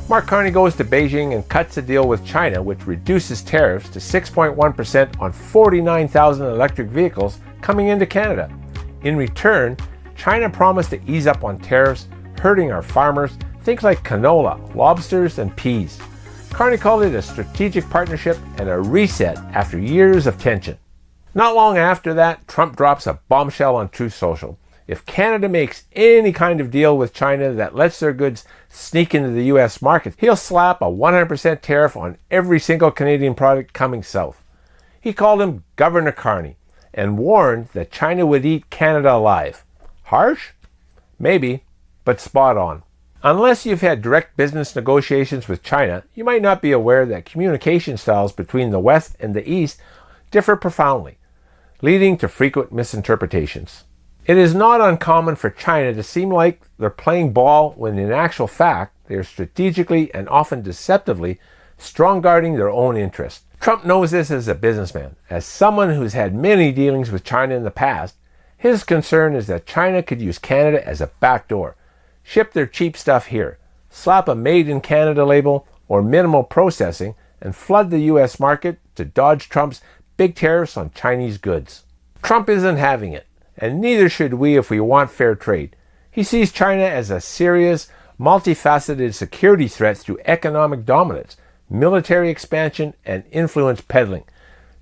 Mark Carney goes to Beijing and cuts a deal with China which reduces tariffs to 6.1% on 49,000 electric vehicles coming into Canada. In return, China promised to ease up on tariffs, hurting our farmers, things like canola, lobsters, and peas. Carney called it a strategic partnership and a reset after years of tension. Not long after that, Trump drops a bombshell on Truth Social. If Canada makes any kind of deal with China that lets their goods sneak into the U.S. market, he'll slap a 100% tariff on every single Canadian product coming south. He called him Governor Carney and warned that China would eat Canada alive. Harsh? Maybe, but spot on. Unless you've had direct business negotiations with China, you might not be aware that communication styles between the West and the East differ profoundly, leading to frequent misinterpretations. It is not uncommon for China to seem like they're playing ball when in actual fact they are strategically and often deceptively strong-guarding their own interests. Trump knows this as a businessman. As someone who's had many dealings with China in the past, his concern is that China could use Canada as a backdoor, ship their cheap stuff here, slap a Made in Canada label or minimal processing, and flood the U.S. market to dodge Trump's big tariffs on Chinese goods. Trump isn't having it. And neither should we if we want fair trade. He sees China as a serious, multifaceted security threat through economic dominance, military expansion, and influence peddling.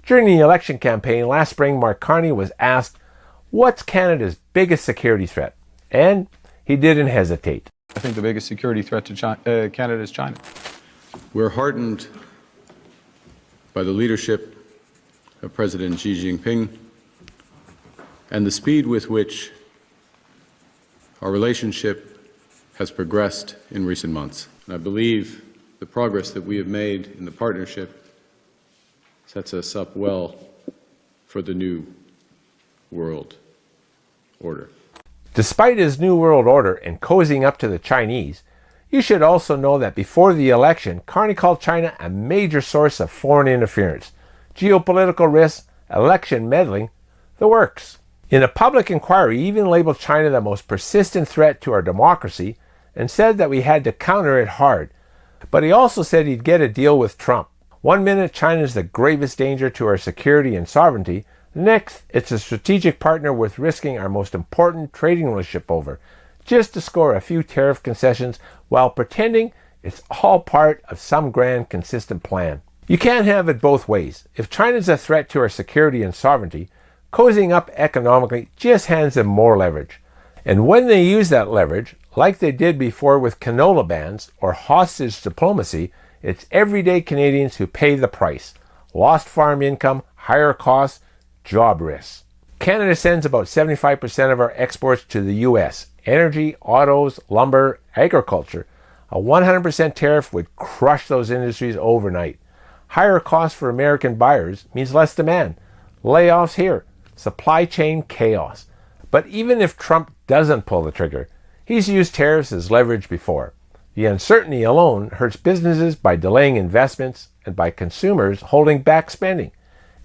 During the election campaign last spring, Mark Carney was asked, "What's Canada's biggest security threat?" And he didn't hesitate. I think the biggest security threat to Canada is China. We're heartened by the leadership of President Xi Jinping and the speed with which our relationship has progressed in recent months. And I believe the progress that we have made in the partnership sets us up well for the new world order. Despite his new world order and cozying up to the Chinese, you should also know that before the election, Carney called China a major source of foreign interference, geopolitical risks, election meddling, the works. In a public inquiry, he even labeled China the most persistent threat to our democracy and said that we had to counter it hard. But he also said he'd get a deal with Trump. One minute, China is the gravest danger to our security and sovereignty. The next, it's a strategic partner worth risking our most important trading relationship over, just to score a few tariff concessions while pretending it's all part of some grand, consistent plan. You can't have it both ways. If China's a threat to our security and sovereignty, cozying up economically just hands them more leverage. And when they use that leverage, like they did before with canola bans or hostage diplomacy, it's everyday Canadians who pay the price. Lost farm income, higher costs, job risks. Canada sends about 75% of our exports to the U.S. Energy, autos, lumber, agriculture. A 100% tariff would crush those industries overnight. Higher costs for American buyers means less demand. Layoffs here. Supply chain chaos. But even if Trump doesn't pull the trigger, he's used tariffs as leverage before. The uncertainty alone hurts businesses by delaying investments and by consumers holding back spending.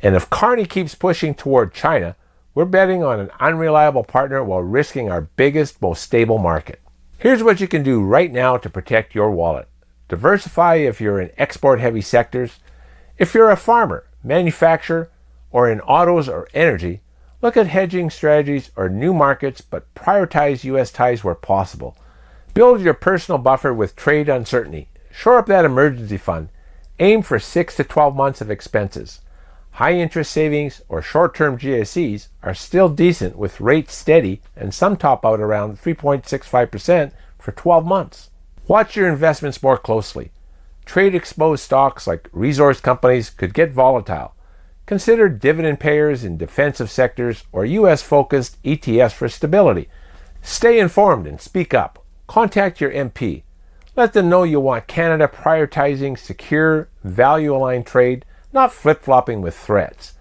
And if Carney keeps pushing toward China, we're betting on an unreliable partner while risking our biggest, most stable market. Here's what you can do right now to protect your wallet. Diversify if you're in export-heavy sectors. If you're a farmer, manufacturer, or in autos or energy, look at hedging strategies or new markets, but prioritize U.S. ties where possible. Build your personal buffer with trade uncertainty. Shore up that emergency fund. Aim for 6 to 12 months of expenses. High interest savings or short-term GICs are still decent with rates steady and some top out around 3.65% for 12 months. Watch your investments more closely. Trade-exposed stocks like resource companies could get volatile. Consider dividend payers in defensive sectors or U.S.-focused ETFs for stability. Stay informed and speak up. Contact your MP. Let them know you want Canada prioritizing secure, value-aligned trade, not flip-flopping with threats.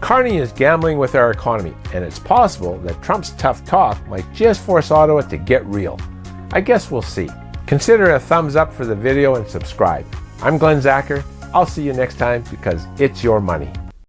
Carney is gambling with our economy, and it's possible that Trump's tough talk might just force Ottawa to get real. I guess we'll see. Consider a thumbs up for the video and subscribe. I'm Glenn Zacher. I'll see you next time because it's your money.